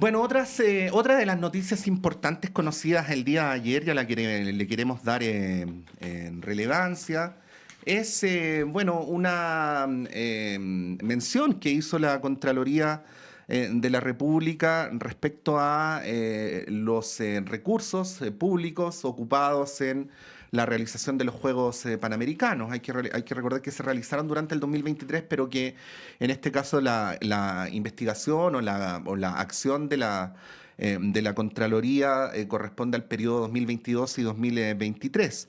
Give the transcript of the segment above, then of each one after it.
Bueno, otra de las noticias importantes conocidas el día de ayer, y a la que le queremos dar en relevancia, es una mención que hizo la Contraloría de la República respecto a los recursos públicos ocupados en la realización de los Juegos Panamericanos. Hay que recordar que se realizaron durante el 2023, pero que en este caso la investigación o la acción de la Contraloría corresponde al periodo 2022 y 2023.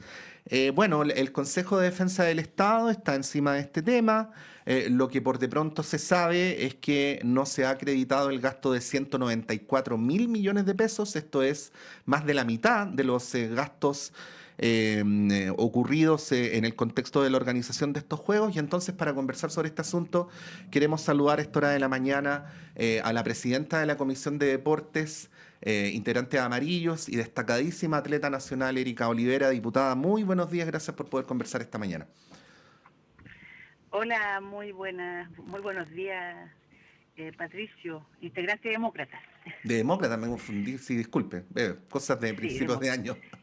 Bueno, el Consejo de Defensa del Estado está encima de este tema. Lo que por de pronto se sabe es que no se ha acreditado el gasto de 194.000 millones de pesos. Esto es más de la mitad de los gastos ocurridos en el contexto de la organización de estos juegos. Y entonces, para conversar sobre este asunto, queremos saludar a esta hora de la mañana a la presidenta de la Comisión de Deportes, integrante de Amarillos y destacadísima atleta nacional, Erika Olivera, diputada. Muy buenos días, gracias por poder conversar esta mañana. Hola, muy buenos días, Patricio, integrante demócrata. De demócrata, me confundí, sí, disculpe, cosas de Sí, principios de demócrata. año. No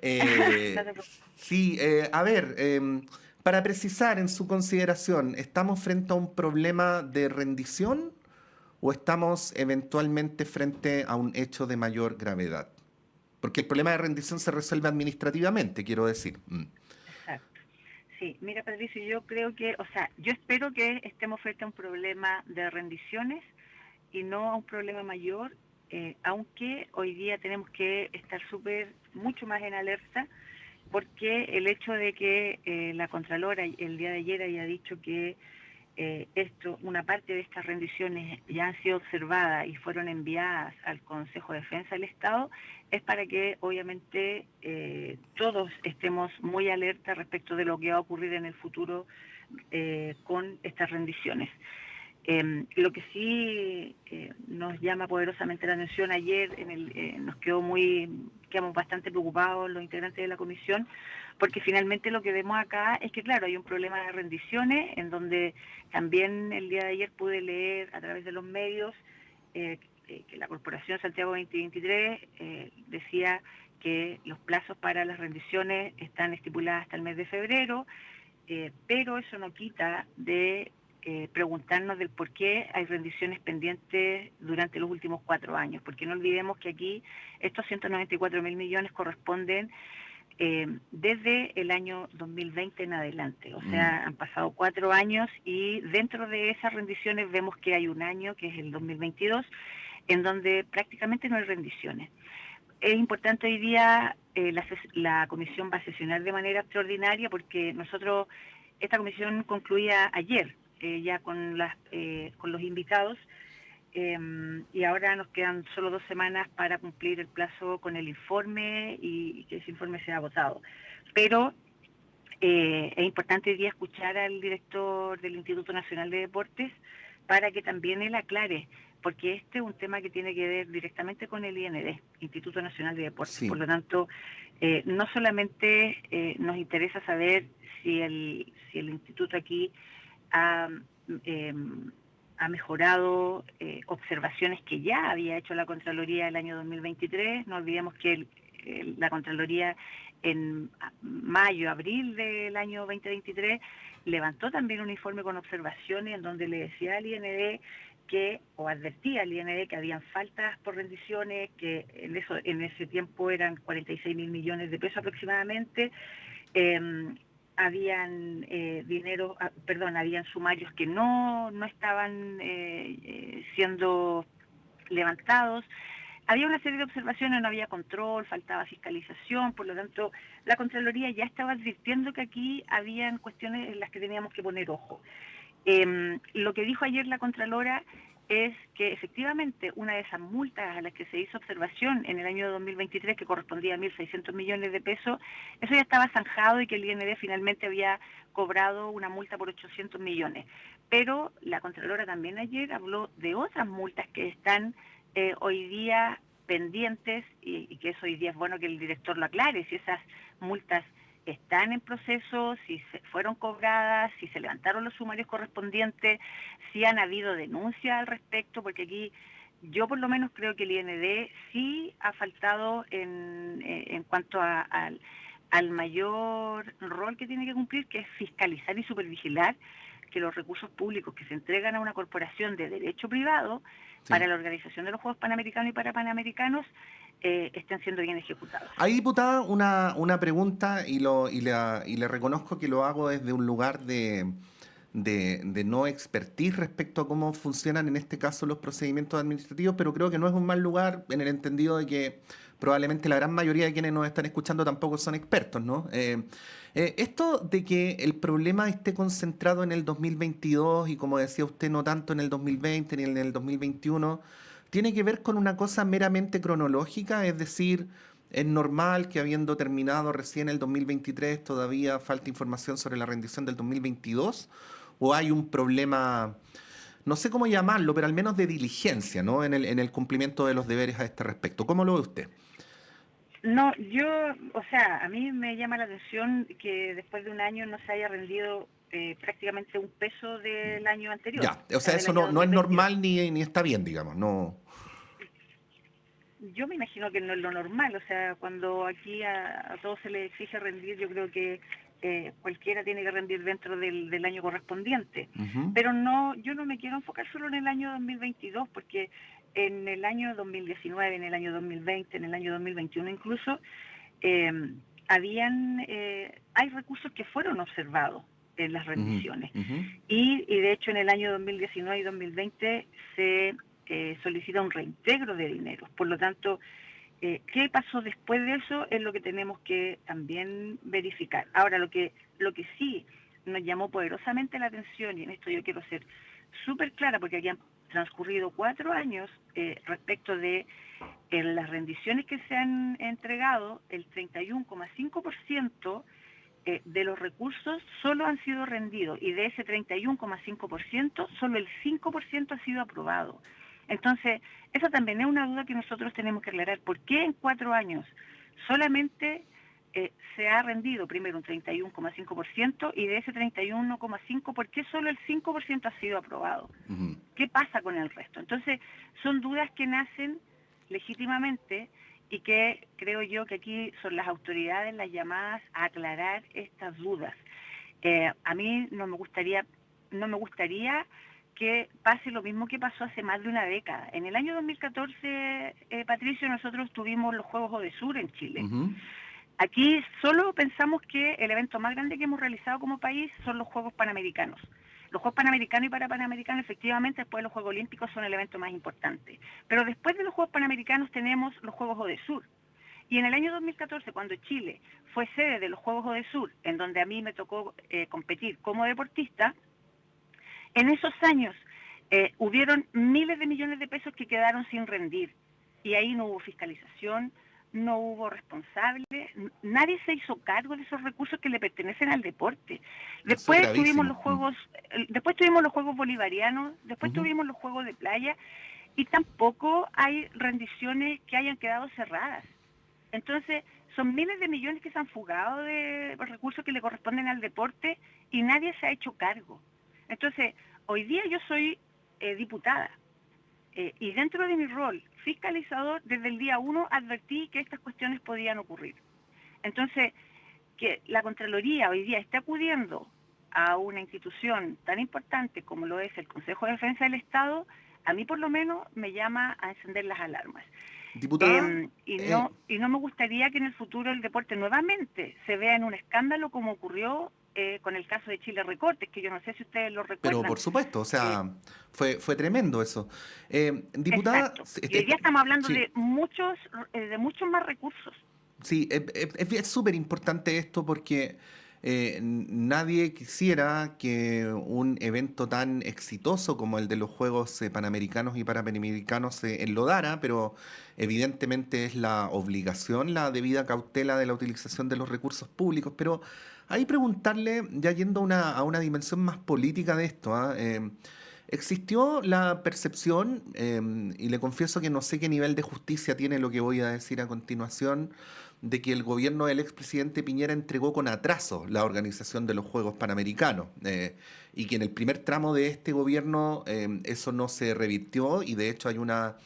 Eh, te preocupes. sí, a ver, para precisar en su consideración, ¿estamos frente a un problema de rendición o estamos eventualmente frente a un hecho de mayor gravedad? Porque el problema de rendición se resuelve administrativamente, quiero decir. Exacto. Sí, mira, Patricio, yo espero que estemos frente a un problema de rendiciones y no a un problema mayor, aunque hoy día tenemos que estar mucho más en alerta, porque el hecho de que la Contralora el día de ayer haya dicho que una parte de estas rendiciones ya han sido observadas y fueron enviadas al Consejo de Defensa del Estado, es para que obviamente todos estemos muy alerta respecto de lo que va a ocurrir en el futuro con estas rendiciones. Lo que sí nos llama poderosamente la atención ayer, quedamos bastante preocupados los integrantes de la comisión, porque finalmente lo que vemos acá es que, claro, hay un problema de rendiciones, en donde también el día de ayer pude leer a través de los medios que la Corporación Santiago 2023 decía que los plazos para las rendiciones están estipulados hasta el mes de febrero, pero eso no quita de preguntarnos del por qué hay rendiciones pendientes durante los últimos 4 años, porque no olvidemos que aquí estos 194.000 millones corresponden desde el año 2020 en adelante, o Mm. sea, han pasado 4 años y dentro de esas rendiciones vemos que hay un año, que es el 2022, en donde prácticamente no hay rendiciones. Es importante hoy día, la comisión va a sesionar de manera extraordinaria porque esta comisión concluía ayer ya con los invitados y ahora nos quedan solo 2 semanas para cumplir el plazo con el informe y que ese informe sea votado. Pero es importante hoy día escuchar al director del Instituto Nacional de Deportes para que también él aclare, porque este es un tema que tiene que ver directamente con el IND, Instituto Nacional de Deportes. Por Sí. lo tanto, no solamente nos interesa saber si el instituto aquí ha, eh, ha mejorado observaciones que ya había hecho la Contraloría el año 2023. No olvidemos que la Contraloría en mayo, abril del año 2023 levantó también un informe con observaciones en donde le decía al IND o advertía al IND que habían faltas por rendiciones, que en ese tiempo eran 46.000 millones de pesos aproximadamente. Habían habían sumarios que no estaban siendo levantados. Había una serie de observaciones, no había control, faltaba fiscalización, por lo tanto, la Contraloría ya estaba advirtiendo que aquí habían cuestiones en las que teníamos que poner ojo. Lo que dijo ayer la Contralora es que efectivamente una de esas multas a las que se hizo observación en el año 2023, que correspondía a 1.600 millones de pesos, eso ya estaba zanjado y que el IND finalmente había cobrado una multa por 800 millones. Pero la Contralora también ayer habló de otras multas que están hoy día pendientes y que eso hoy día es bueno que el director lo aclare, si esas multas están en proceso, si fueron cobradas, si se levantaron los sumarios correspondientes, si han habido denuncias al respecto, porque aquí yo por lo menos creo que el IND sí ha faltado en cuanto al mayor rol que tiene que cumplir, que es fiscalizar y supervigilar que los recursos públicos que se entregan a una corporación de derecho privado para Sí. la organización de los Juegos Panamericanos y Parapanamericanos estén siendo bien ejecutados. Ahí, diputada, una pregunta y le reconozco que lo hago desde un lugar de no expertise respecto a cómo funcionan en este caso los procedimientos administrativos, pero creo que no es un mal lugar en el entendido de que probablemente la gran mayoría de quienes nos están escuchando tampoco son expertos, ¿no? Esto de que el problema esté concentrado en el 2022 y como decía usted, no tanto en el 2020 ni en el 2021, tiene que ver con una cosa meramente cronológica, es decir, es normal que habiendo terminado recién el 2023 todavía falta información sobre la rendición del 2022, o hay un problema, no sé cómo llamarlo, pero al menos de diligencia, ¿no? En el cumplimiento de los deberes a este respecto. ¿Cómo lo ve usted? No, o sea, a mí me llama la atención que después de un año no se haya rendido prácticamente un peso del año anterior, Ya, o o sea, sea, del eso año no es 2022. normal ni está bien, digamos, no. Yo me imagino que no es lo normal, o sea, cuando aquí a todos se les exige rendir, yo creo que cualquiera tiene que rendir dentro del año correspondiente. Ujú, Pero no, yo no me quiero enfocar solo en el año 2022, porque en el año 2019, en el año 2020, en el año 2021 incluso, eh, hay recursos que fueron observados en las ujú, rendiciones. ujú, Y de hecho en el año 2019 y 2020 se solicita un reintegro de dinero. Por lo tanto, ¿qué pasó después de eso? Es lo que tenemos que también verificar. Ahora, lo que sí nos llamó poderosamente la atención, y en esto yo quiero ser súper clara, porque aquí han transcurrido 4 años respecto de en las rendiciones que se han entregado, el 31,5% de los recursos solo han sido rendidos y de ese 31,5%, solo el 5% ha sido aprobado. Entonces, esa también es una duda que nosotros tenemos que aclarar. ¿Por qué en 4 años solamente se ha rendido primero un 31,5% y de ese 31,5%, ¿por qué solo el 5% ha sido aprobado? ujú. ¿Qué pasa con el resto? Entonces, son dudas que nacen legítimamente y que creo yo que aquí son las autoridades las llamadas a aclarar estas dudas. A mí no me gustaría que pase lo mismo que pasó hace más de una década. En el año 2014, Patricio, nosotros tuvimos los Juegos Odesur en Chile. Ujú. Aquí solo pensamos que el evento más grande que hemos realizado como país son los Juegos Panamericanos. Los Juegos Panamericanos y Parapanamericanos, efectivamente, después de los Juegos Olímpicos, son el evento más importante. Pero después de los Juegos Panamericanos tenemos los Juegos Odesur. Y en el año 2014, cuando Chile fue sede de los Juegos Odesur, en donde a mí me tocó competir como deportista, en esos años hubieron miles de millones de pesos que quedaron sin rendir. Y ahí no hubo fiscalización, no hubo responsable, nadie se hizo cargo de esos recursos que le pertenecen al deporte. Eso es Después tuvimos gravísimo. los Juegos Bolivarianos, después Ujú. tuvimos los Juegos de Playa y tampoco hay rendiciones que hayan quedado cerradas. Entonces, son miles de millones que se han fugado de recursos que le corresponden al deporte y nadie se ha hecho cargo. Entonces, hoy día yo soy diputada y dentro de mi rol fiscalizador, desde el día 1 advertí que estas cuestiones podían ocurrir. Entonces, que la Contraloría hoy día esté acudiendo a una institución tan importante como lo es el Consejo de Defensa del Estado, a mí por lo menos me llama a encender las alarmas. Diputada, Y no me gustaría que en el futuro el deporte nuevamente se vea en un escándalo como ocurrió con el caso de Chile Recortes, que yo no sé si ustedes lo pero recuerdan. por supuesto, o Eh, sea, fue tremendo eso. Diputada, exacto. Y hoy día estamos hablando sí, de muchos más recursos. sí, es súper importante esto porque nadie quisiera que un evento tan exitoso como el de los Juegos Panamericanos y Parapanamericanos se enlodara, pero evidentemente es la obligación, la debida cautela de la utilización de los recursos públicos. Pero ahí preguntarle, ya yendo a una dimensión más política de esto, ¿ah? Existió la percepción, y le confieso que no sé qué nivel de justicia tiene lo que voy a decir a continuación, de que el gobierno del expresidente Piñera entregó con atraso la organización de los Juegos Panamericanos, y que en el primer tramo de este gobierno eso no se revirtió, y de hecho hay una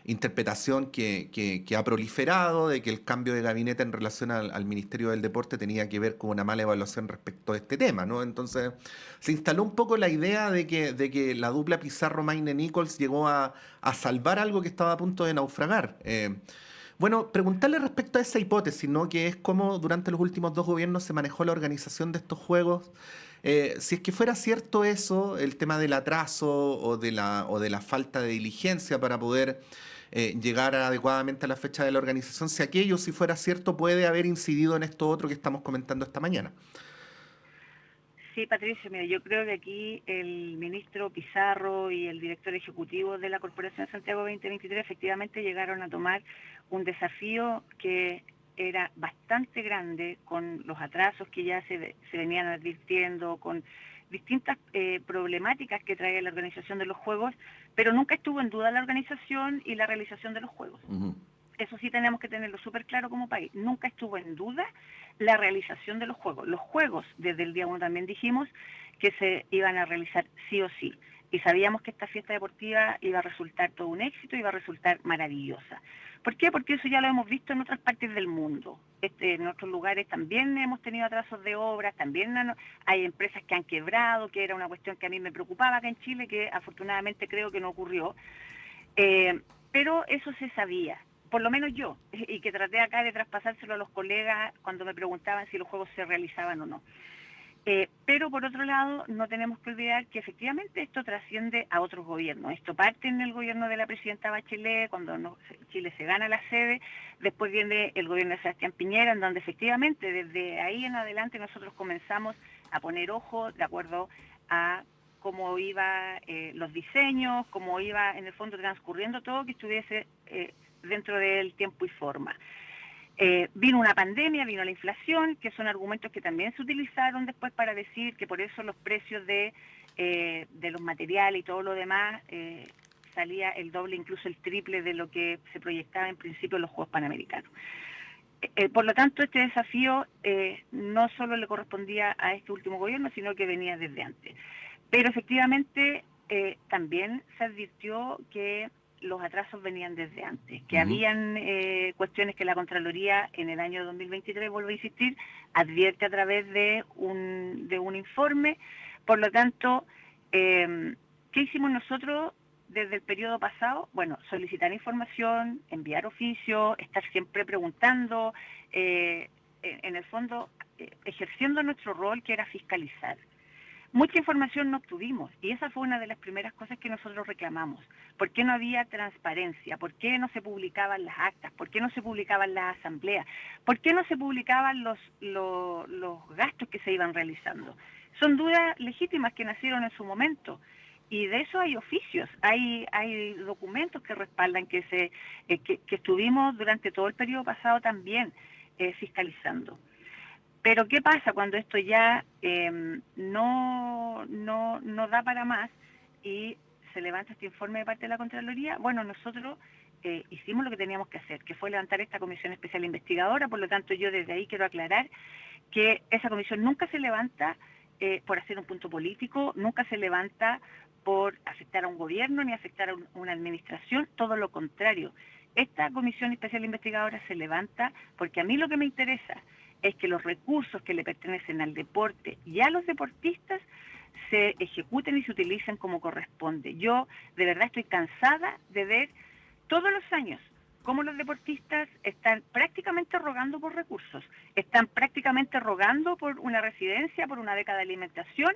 interpretación que ha proliferado de que el cambio de gabinete en relación al Ministerio del Deporte tenía que ver con una mala evaluación respecto a este tema, ¿no? Entonces se instaló un poco la idea de que la dupla Pizarro-Maine-Nichols llegó a salvar algo que estaba a punto de naufragar. Bueno, preguntarle respecto a esa hipótesis, ¿no? Que es cómo durante los últimos dos gobiernos se manejó la organización de estos juegos. Si es que fuera cierto eso, el tema del atraso o de la falta de diligencia para poder llegar adecuadamente a la fecha de la organización, si aquello, si fuera cierto, puede haber incidido en esto otro que estamos comentando esta mañana. Sí, Patricio, mira, yo creo que aquí el ministro Pizarro y el director ejecutivo de la Corporación Santiago 2023 efectivamente llegaron a tomar un desafío que era bastante grande, con los atrasos que ya se venían advirtiendo, con distintas problemáticas que trae la organización de los Juegos, pero nunca estuvo en duda la organización y la realización de los Juegos. Ujú. Eso sí tenemos que tenerlo súper claro como país. Nunca estuvo en duda la realización de los Juegos. Los Juegos, desde el día 1 también dijimos que se iban a realizar sí o sí. Y sabíamos que esta fiesta deportiva iba a resultar todo un éxito, iba a resultar maravillosa. ¿Por qué? Porque eso ya lo hemos visto en otras partes del mundo. En otros lugares también hemos tenido atrasos de obras, también hay empresas que han quebrado, que era una cuestión que a mí me preocupaba acá en Chile, que afortunadamente creo que no ocurrió. Pero eso se sabía, por lo menos yo, y que traté acá de traspasárselo a los colegas cuando me preguntaban si los juegos se realizaban o no. Pero por otro lado, no tenemos que olvidar que efectivamente esto trasciende a otros gobiernos. Esto parte en el gobierno de la presidenta Bachelet, cuando Chile se gana la sede, después viene el gobierno de Sebastián Piñera, en donde efectivamente desde ahí en adelante nosotros comenzamos a poner ojo de acuerdo a cómo iba los diseños, cómo iba en el fondo transcurriendo todo, que estuviese dentro del tiempo y forma. Vino una pandemia, vino la inflación, que son argumentos que también se utilizaron después para decir que por eso los precios de los materiales y todo lo demás salía el doble, incluso el triple de lo que se proyectaba en principio en los Juegos Panamericanos. Por lo tanto, este desafío no solo le correspondía a este último gobierno, sino que venía desde antes. Pero efectivamente también se advirtió que los atrasos venían desde antes, que habían cuestiones que la Contraloría en el año 2023, vuelvo a insistir, advierte a través de un informe. Por lo tanto, ¿qué hicimos nosotros desde el periodo pasado? Bueno, solicitar información, enviar oficios, estar siempre preguntando, en el fondo ejerciendo nuestro rol, que era fiscalizar. Mucha información no obtuvimos y esa fue una de las primeras cosas que nosotros reclamamos. ¿Por qué no había transparencia? ¿Por qué no se publicaban las actas? ¿Por qué no se publicaban las asambleas? ¿Por qué no se publicaban los gastos que se iban realizando? Son dudas legítimas que nacieron en su momento y de eso hay oficios, hay documentos que respaldan que estuvimos durante todo el periodo pasado también fiscalizando. Pero ¿qué pasa cuando esto ya no da para más y se levanta este informe de parte de la Contraloría? Bueno, nosotros hicimos lo que teníamos que hacer, que fue levantar esta comisión especial investigadora. Por lo tanto, yo desde ahí quiero aclarar que esa comisión nunca se levanta por hacer un punto político, nunca se levanta por afectar a un gobierno ni afectar a una administración, todo lo contrario. Esta comisión especial investigadora se levanta porque a mí lo que me interesa es que los recursos que le pertenecen al deporte y a los deportistas se ejecuten y se utilicen como corresponde. Yo de verdad estoy cansada de ver todos los años cómo los deportistas están prácticamente rogando por recursos, están prácticamente rogando por una residencia, por una beca de alimentación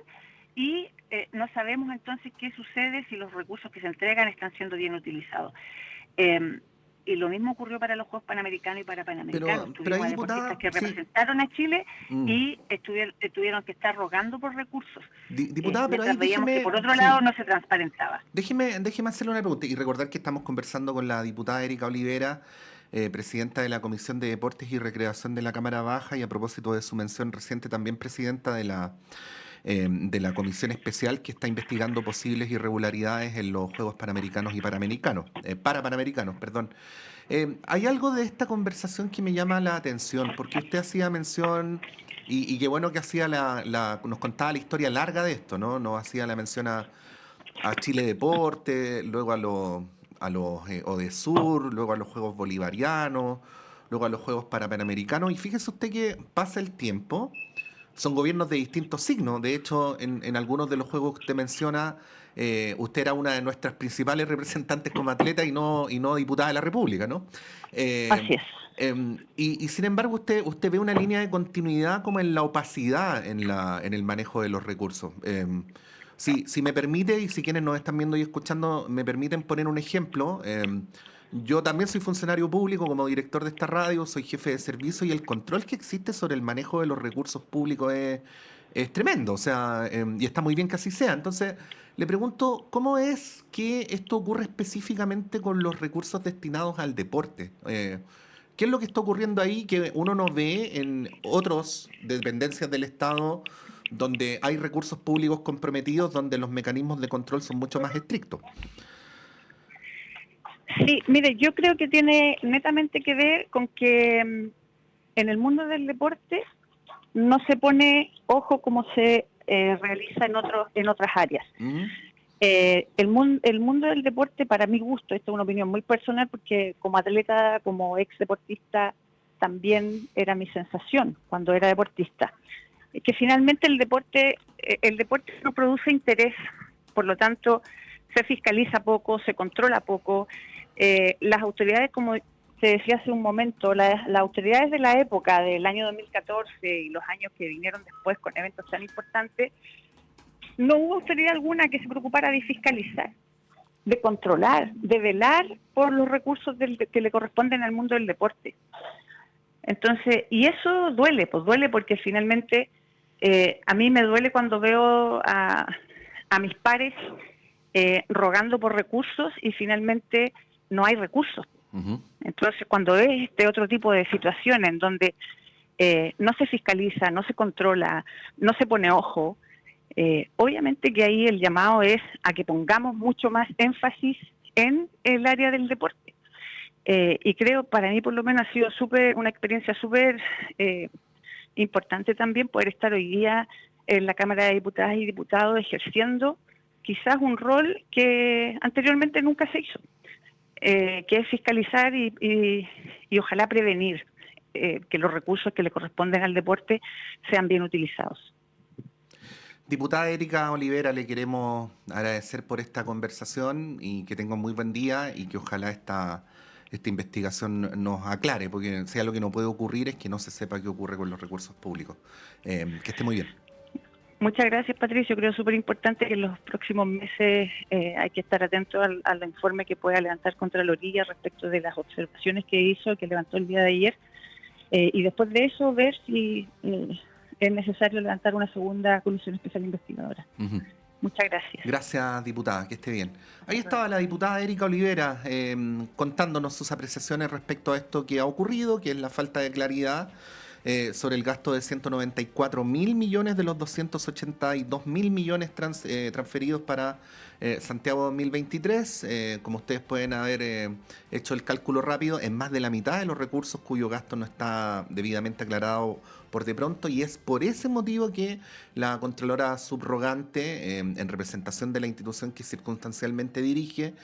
y no sabemos entonces qué sucede si los recursos que se entregan están siendo bien utilizados. Y lo mismo ocurrió para los Juegos Panamericanos y para Panamericanos. Pero Tuvimos ahí, a deportistas diputada, que sí. representaron a Chile Mm. y tuvieron que estar rogando por recursos, Diputada, pero ahí mientras veíamos que déjeme, por otro sí, lado no se transparentaba. déjeme hacerle una pregunta y recordar que estamos conversando con la diputada Erika Olivera, presidenta de la Comisión de Deportes y Recreación de la Cámara Baja, y a propósito de su mención reciente, también presidenta de la comisión especial que está investigando posibles irregularidades en los Juegos Panamericanos y Parapanamericanos, perdón. Hay algo de esta conversación que me llama la atención, porque usted hacía mención, y qué bueno que hacía nos contaba la historia larga de esto, ¿no? Nos hacía la mención a Chile Deporte, luego a los Odesur, luego a los Juegos Bolivarianos, luego a los Juegos Panamericanos. Y fíjese usted que pasa el tiempo, son gobiernos de distintos signos. De hecho, en algunos de los juegos que usted menciona, usted era una de nuestras principales representantes como atleta y no diputada de la República, ¿no? Así Eh, es. y sin embargo, usted ve una línea de continuidad como en la opacidad en el manejo de los recursos. Si me permite, y si quienes nos están viendo y escuchando me permiten poner un ejemplo, yo también soy funcionario público como director de esta radio, soy jefe de servicio y el control que existe sobre el manejo de los recursos públicos es tremendo, o sea, y está muy bien que así sea. Entonces, le pregunto, ¿cómo es que esto ocurre específicamente con los recursos destinados al deporte? ¿Qué es lo que está ocurriendo ahí que uno no ve en otras dependencias del Estado donde hay recursos públicos comprometidos, donde los mecanismos de control son mucho más estrictos? Sí, mire, yo creo que tiene netamente que ver con que en el mundo del deporte no se pone ojo como se realiza en otras áreas. ¿Mm? El mundo del deporte, para mi gusto, esta es una opinión muy personal, porque como atleta, como ex deportista, también era mi sensación cuando era deportista, que finalmente el deporte no produce interés, por lo tanto se fiscaliza poco, se controla poco. Las autoridades, como te decía hace un momento, las autoridades de la época del año 2014 y los años que vinieron después con eventos tan importantes, no hubo autoridad alguna que se preocupara de fiscalizar, de controlar, de velar por los recursos que le corresponden al mundo del deporte. Entonces, y eso duele, pues duele porque finalmente a mí me duele cuando veo a mis pares rogando por recursos y finalmente no hay recursos. Ujú. Entonces, cuando ves este otro tipo de situaciones en donde no se fiscaliza, no se controla, no se pone ojo, obviamente que ahí el llamado es a que pongamos mucho más énfasis en el área del deporte. Y creo, para mí por lo menos ha sido una experiencia súper importante también poder estar hoy día en la Cámara de Diputadas y Diputados ejerciendo quizás un rol que anteriormente nunca se hizo, que es fiscalizar y ojalá prevenir que los recursos que le corresponden al deporte sean bien utilizados. Diputada Erika Olivera, le queremos agradecer por esta conversación y que tenga un muy buen día y que ojalá esta investigación nos aclare, porque si algo que no puede ocurrir es que no se sepa qué ocurre con los recursos públicos. Que esté muy bien. Muchas gracias, Patricio. Creo súper importante que en los próximos meses hay que estar atentos al informe que pueda levantar Contraloría respecto de las observaciones que levantó el día de ayer, y después de eso ver si es necesario levantar una segunda comisión especial investigadora. Ujú. Muchas gracias. Gracias, diputada, que esté bien. Ahí estaba la diputada Erika Olivera contándonos sus apreciaciones respecto a esto que ha ocurrido, que es la falta de claridad sobre el gasto de 194.000 millones de los 282.000 millones transferidos para Santiago 2023. Como ustedes pueden haber hecho el cálculo rápido, es más de la mitad de los recursos cuyo gasto no está debidamente aclarado por de pronto, y es por ese motivo que la Contralora subrogante, en representación de la institución que circunstancialmente dirige,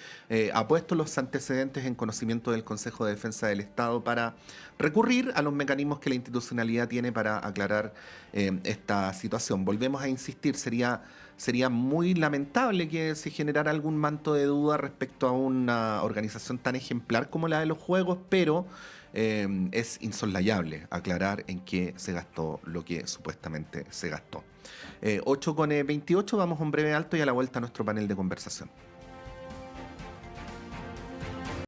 ha puesto los antecedentes en conocimiento del Consejo de Defensa del Estado para recurrir a los mecanismos que la institucionalidad tiene para aclarar esta situación. Volvemos a insistir, sería muy lamentable que se generara algún manto de duda respecto a una organización tan ejemplar como la de los Juegos, pero es insoslayable aclarar en qué se gastó lo que supuestamente se gastó. 8:28, vamos a un breve alto y a la vuelta a nuestro panel de conversación.